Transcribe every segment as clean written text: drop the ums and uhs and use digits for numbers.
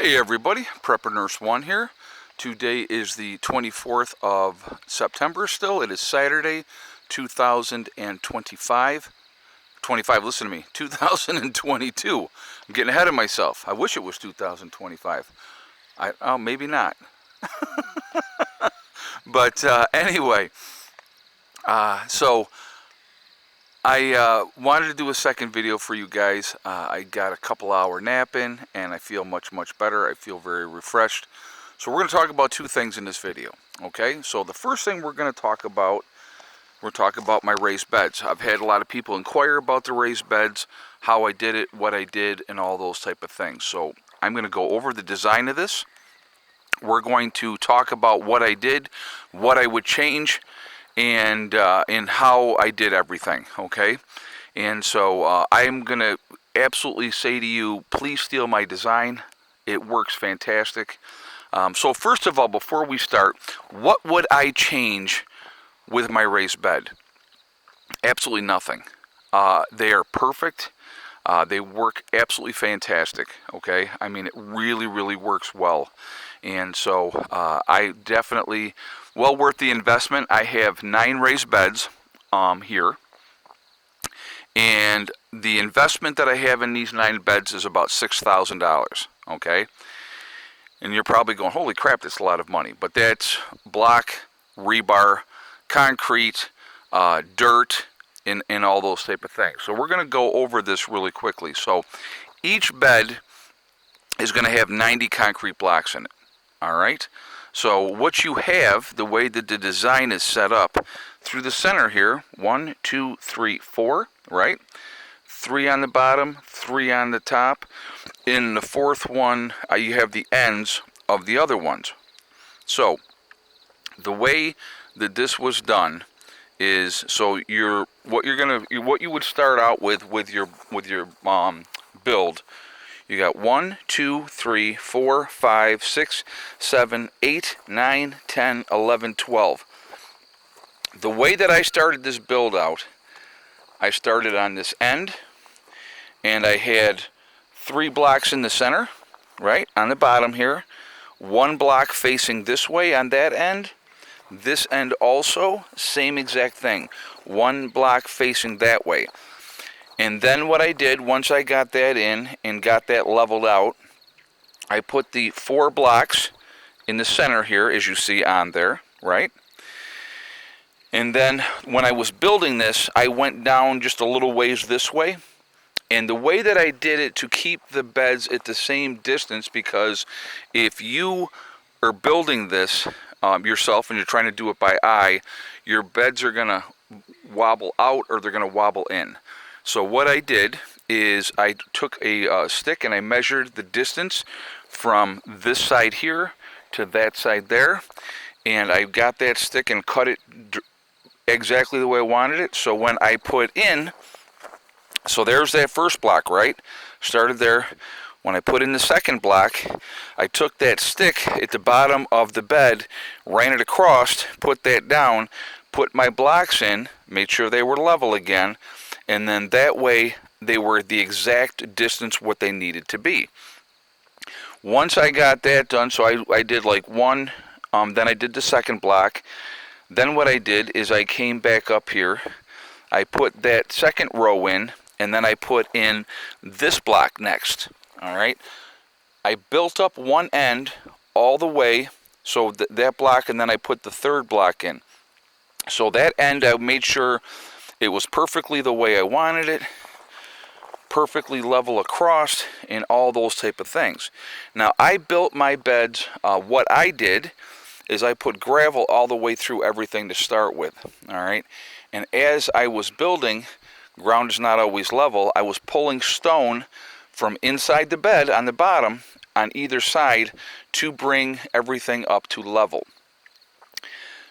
Hey everybody, Prepper Nurse 1 here. Today is the 24th of September still. It is Saturday, 2025. 25, listen to me, 2022. I'm getting ahead of myself. I wish it was 2025. Oh, maybe not. But anyway, so I wanted to do a second video for you guys. I got a couple hour nap in and I feel much better. I feel very refreshed. So we're going to talk about two things in this video. Okay, so the first thing we're going to talk about, my raised beds. I've had a lot of people inquire about the raised beds, how I did it, what I did, and all those type of things. So I'm going to go over the design of this. We're going to talk about what I did, what I would change, and how I did everything, okay? And so I'm going to absolutely say to you, please steal my design. It works fantastic. So first of all, before we start, what would I change with my raised bed? Absolutely nothing. They are perfect. They work absolutely fantastic, okay? I mean, it really works well. And so I definitely, well worth the investment. I have 9 raised beds here. And the investment that I have in these 9 beds is about $6,000, okay? And you're probably going, holy crap, that's a lot of money. But that's block, rebar, concrete, dirt, and all those type of things. So we're going to go over this really quickly. So each bed is going to have 90 concrete blocks in it. All right. So what you have, the way that the design is set up, through the center here, 1, 2, 3, 4, right? 3 on the bottom, 3 on the top. In the fourth one, you have the ends of the other ones. So the way that this was done is, so what you would start out with your build. You got 1, 2, 3, 4, 5, 6, 7, 8, 9, 10, 11, 12. The way that I started this build out, I started on this end, and I had 3 blocks in the center, right, on the bottom here. 1 block facing this way on that end. This end also, same exact thing. 1 block facing that way. And then what I did, once I got that in and got that leveled out, I put the 4 blocks in the center here, as you see on there, right? And then when I was building this, I went down just a little ways this way. And the way that I did it to keep the beds at the same distance, because if you are building this yourself and you're trying to do it by eye, your beds are going to wobble out or they're going to wobble in. So what I did is I took a stick and I measured the distance from this side here to that side there, and I got that stick and cut it exactly the way I wanted it. So when I put in, so there's that first block, right? Started there. When I put in the second block, I took that stick at the bottom of the bed, ran it across, put that down, put my blocks in, made sure they were level again, and then that way they were the exact distance what they needed to be. Once I got that done, so I did like 1, then I did the second block. Then what I did is I came back up here, I put that second row in, and then I put in this block next. All right, I built up one end all the way, so that block, and then I put the third block in. So that end, I made sure it was perfectly the way I wanted it, perfectly level across, and all those type of things. Now, I built my beds, what I did is I put gravel all the way through everything to start with, all right? And as I was building, ground is not always level, I was pulling stone from inside the bed on the bottom on either side to bring everything up to level.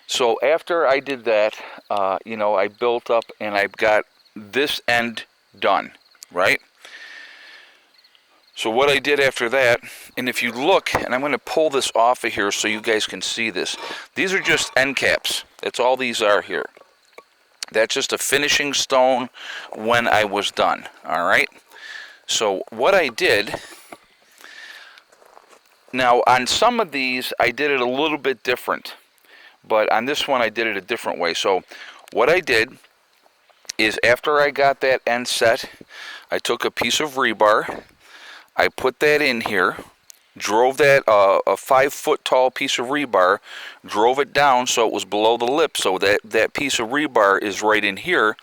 So after I did that, I built up and I've got this end done, right? So what I did after that, and if you look, and I'm going to pull this off of here so you guys can see this. These are just end caps. That's all these are here. That's just a finishing stone when I was done, all right? So what I did Now on some of these I did it a little bit different, but on this one I did it a different way. So what I did is after I got that end set, I took a piece of rebar, I put that in here, drove that a 5-foot tall piece of rebar, drove it down so it was below the lip, so that piece of rebar is right in here.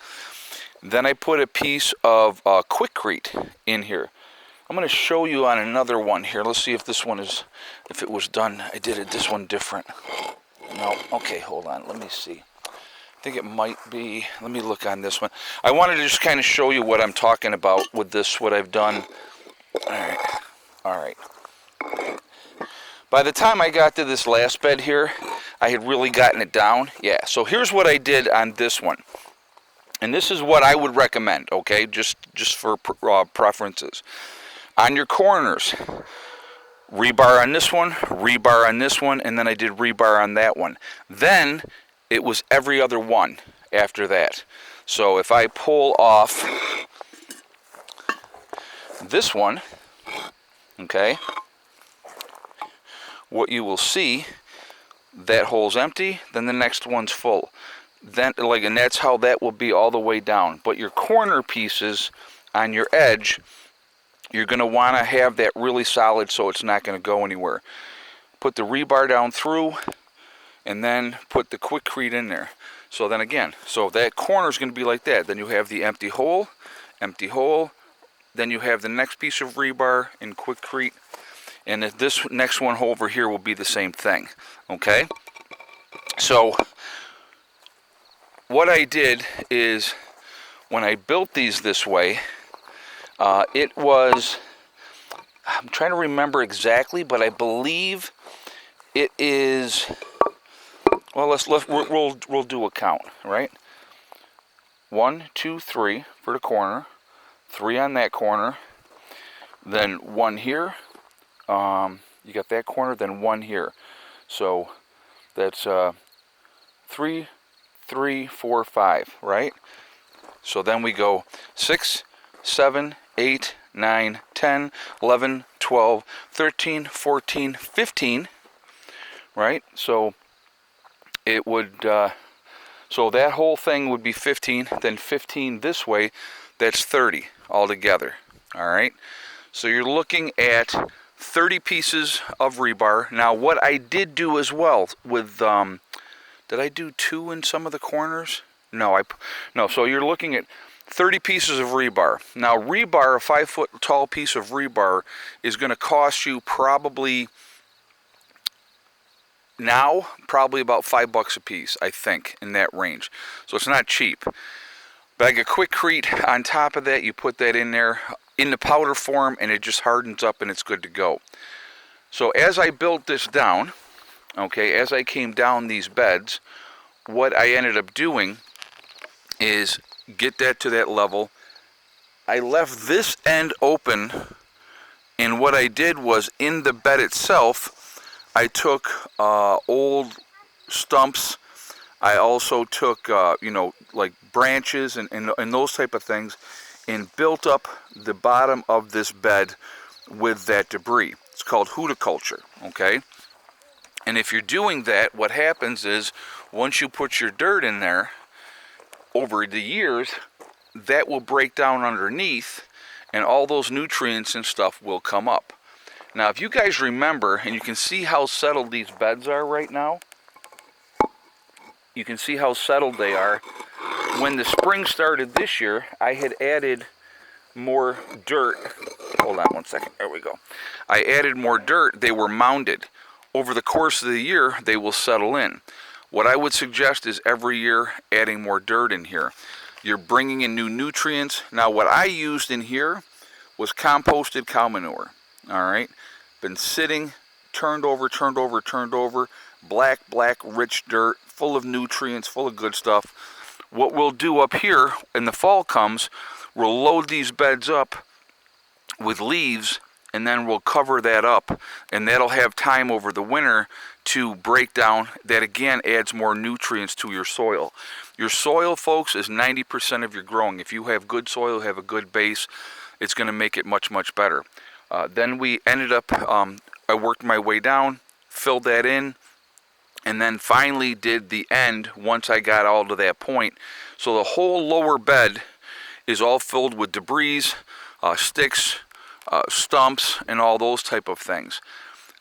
Then I put a piece of Quikrete in here. I'm going to show you on another one here. Let's see if this one is, if it was done. I did it this one different. No, okay, hold on. Let me see. I think it might be. Let me look on this one. I wanted to just kind of show you what I'm talking about with this, what I've done. All right. By the time I got to this last bed here, I had really gotten it down. Yeah, so here's what I did on this one. And this is what I would recommend, okay, just for preferences. On your corners, rebar on this one, rebar on this one, and then I did rebar on that one. Then it was every other one after that. So if I pull off this one, okay, what you will see, that hole's empty, then the next one's full. Then, and that's how that will be all the way down. But your corner pieces on your edge, you're going to want to have that really solid so it's not going to go anywhere. Put the rebar down through, and then put the Quikrete in there. So then again, so that corner is going to be like that. Then you have the empty hole, then you have the next piece of rebar in Quikrete, and this next one over here will be the same thing. Okay? So what I did is, when I built these this way, it was, I'm trying to remember exactly, but I believe it is, well, we'll do a count, right? 1, 2, 3 for the corner, 3 on that corner, then 1 here, you got that corner, then 1 here. So that's 3, 3, 4, 5, right? So then we go 6, 7, 8, 9, 10, 11, 12, 13, 14, 15, right? So it would, so that whole thing would be 15, then 15 this way, that's 30 altogether, all right? So you're looking at 30 pieces of rebar. Now what I did do as well with, did I do 2 in some of the corners? No, so you're looking at 30 pieces of rebar. Now rebar, a 5-foot tall piece of rebar, is going to cost you probably about $5 a piece, I think, in that range. So it's not cheap. Bag of Quikrete on top of that, you put that in there in the powder form, and it just hardens up and it's good to go. So as I built this down, okay, as I came down these beds, what I ended up doing is get that to that level. I left this end open, and what I did was, in the bed itself, I took old stumps. I also took, like branches and those type of things, and built up the bottom of this bed with that debris. It's called hudiculture, okay? And if you're doing that, what happens is, once you put your dirt in there, over the years, that will break down underneath, and all those nutrients and stuff will come up. Now, if you guys remember, and you can see how settled these beds are right now, you can see how settled they are. When the spring started this year, I had added more dirt. Hold on one second. There we go. I added more dirt. They were mounded. Over the course of the year, they will settle in. What I would suggest is every year adding more dirt in here. You're bringing in new nutrients. Now, what I used in here was composted cow manure. All right? Been sitting, turned over, black, rich dirt, full of nutrients, full of good stuff. What we'll do up here, when the fall comes, we'll load these beds up with leaves, and then we'll cover that up, and that'll have time over the winter to break down. That again adds more nutrients to your soil. Your soil, folks, is 90% of your growing. If you have good soil, have a good base, it's going to make it much, much better. Then we ended up I worked my way down, filled that in, and then finally did the end once I got all to that point. So the whole lower bed is all filled with debris, sticks, stumps, and all those type of things.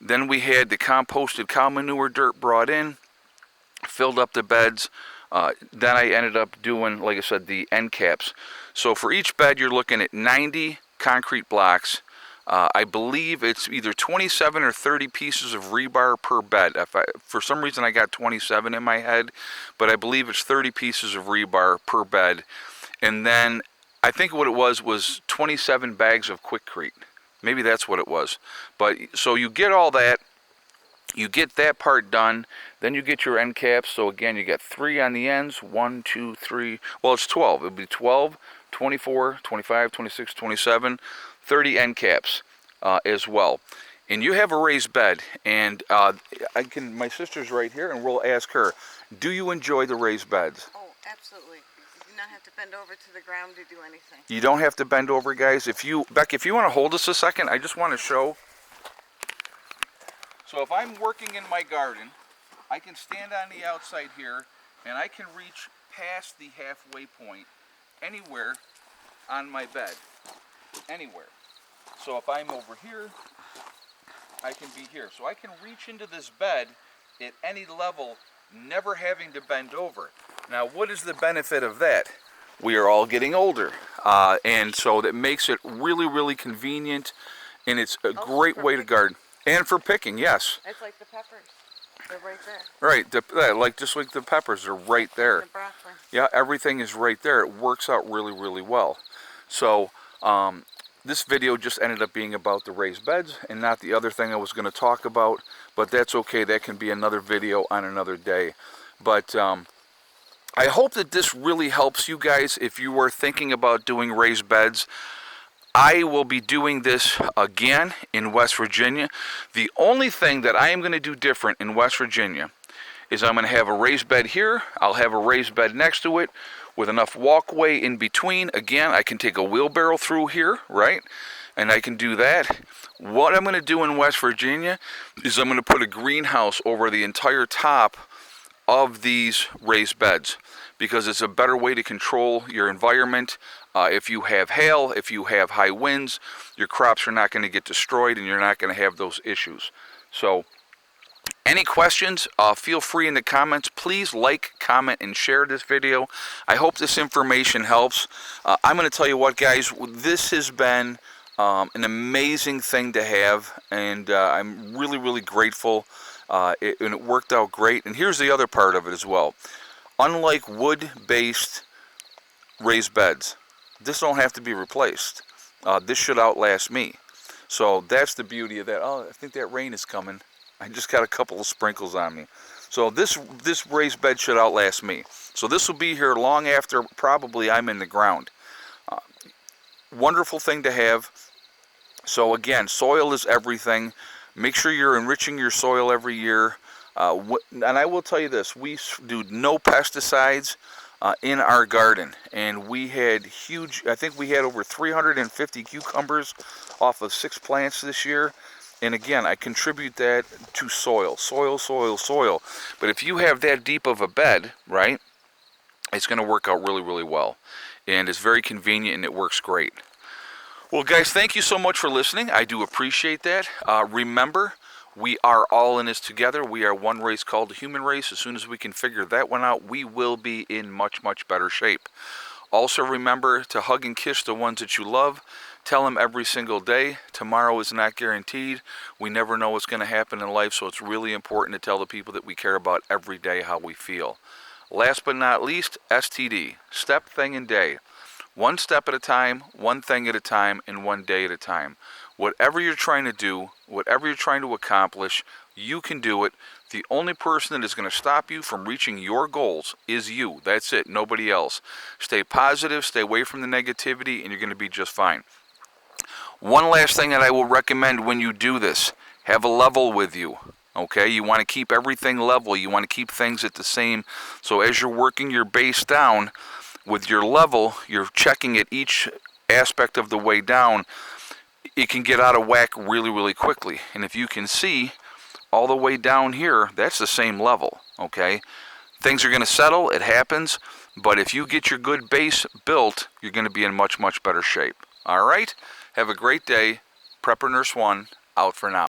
Then we had the composted cow manure dirt brought in, filled up the beds. Then I ended up doing, like I said, the end caps. So for each bed, you're looking at 90 concrete blocks. I believe it's either 27 or 30 pieces of rebar per bed. For some reason, I got 27 in my head, but I believe it's 30 pieces of rebar per bed. And then I think what it was 27 bags of Quikrete. Maybe that's what it was. But so you get all that. You get that part done, then you get your end caps. So again, you got 3 on the ends, 1, 2, 3, well, it's 12. It'll be 12, 24, 25, 26, 27, 30 end caps as well. And you have a raised bed, and my sister's right here, and we'll ask her, do you enjoy the raised beds? Oh, absolutely. You do not have to bend over to the ground to do anything. You don't have to bend over, guys. Beck, if you want to hold us a second, I just want to show. So if I'm working in my garden, I can stand on the outside here, and I can reach past the halfway point anywhere on my bed. Anywhere. So if I'm over here, I can be here. So I can reach into this bed at any level, never having to bend over. Now, what is the benefit of that? We are all getting older, and so that makes it really, really convenient, and it's a great way to garden. And for picking, yes. It's like the peppers. They're right there. Right, just like the peppers are right there. The broccoli. Yeah, everything is right there. It works out really, really well. So this video just ended up being about the raised beds and not the other thing I was going to talk about. But that's okay. That can be another video on another day. But I hope that this really helps you guys if you were thinking about doing raised beds. I will be doing this again in West Virginia. The only thing that I am going to do different in West Virginia is I'm going to have a raised bed here. I'll have a raised bed next to it with enough walkway in between. Again, I can take a wheelbarrow through here, right? And I can do that. What I'm going to do in West Virginia is I'm going to put a greenhouse over the entire top of these raised beds because it's a better way to control your environment. If you have hail, if you have high winds, your crops are not going to get destroyed and you're not going to have those issues. So any questions, feel free in the comments. Please like, comment, and share this video. I hope this information helps. I'm going to tell you what, guys, this has been an amazing thing to have, and I'm really, really grateful, and it worked out great. And here's the other part of it as well. Unlike wood-based raised beds, this don't have to be replaced. This should outlast me. So that's the beauty of that. Oh, I think that rain is coming. I just got a couple of sprinkles on me. So this raised bed should outlast me. So this will be here long after probably I'm in the ground. Wonderful thing to have. So again, soil is everything. Make sure you're enriching your soil every year. And I will tell you this, we do no pesticides in our garden, and we had huge, I think we had over 350 cucumbers off of 6 plants this year. And again, I contribute that to soil. But if you have that deep of a bed, right, it's going to work out really, really well. And it's very convenient and it works great. Well, guys, thank you so much for listening. I do appreciate that. Remember, we are all in this together. We are one race called the human race. As soon as we can figure that one out, we will be in much, much better shape. Also remember to hug and kiss the ones that you love. Tell them every single day. Tomorrow is not guaranteed. We never know what's going to happen in life, so it's really important to tell the people that we care about every day how we feel. Last but not least, STD. Step, thing, and day. One step at a time, one thing at a time, and one day at a time. Whatever you're trying to do, whatever you're trying to accomplish, you can do it. The only person that is going to stop you from reaching your goals is you. That's it, nobody else. Stay positive, stay away from the negativity, and you're going to be just fine. One last thing that I will recommend when you do this, have a level with you. Okay, you want to keep everything level. You want to keep things at the same. So as you're working your base down with your level, you're checking at each aspect of the way down. it can get out of whack really, really quickly. And if you can see all the way down here, that's the same level, okay? Things are going to settle, it happens, but if you get your good base built, you're going to be in much, much better shape. All right? Have a great day. Prepper Nurse 1 out for now.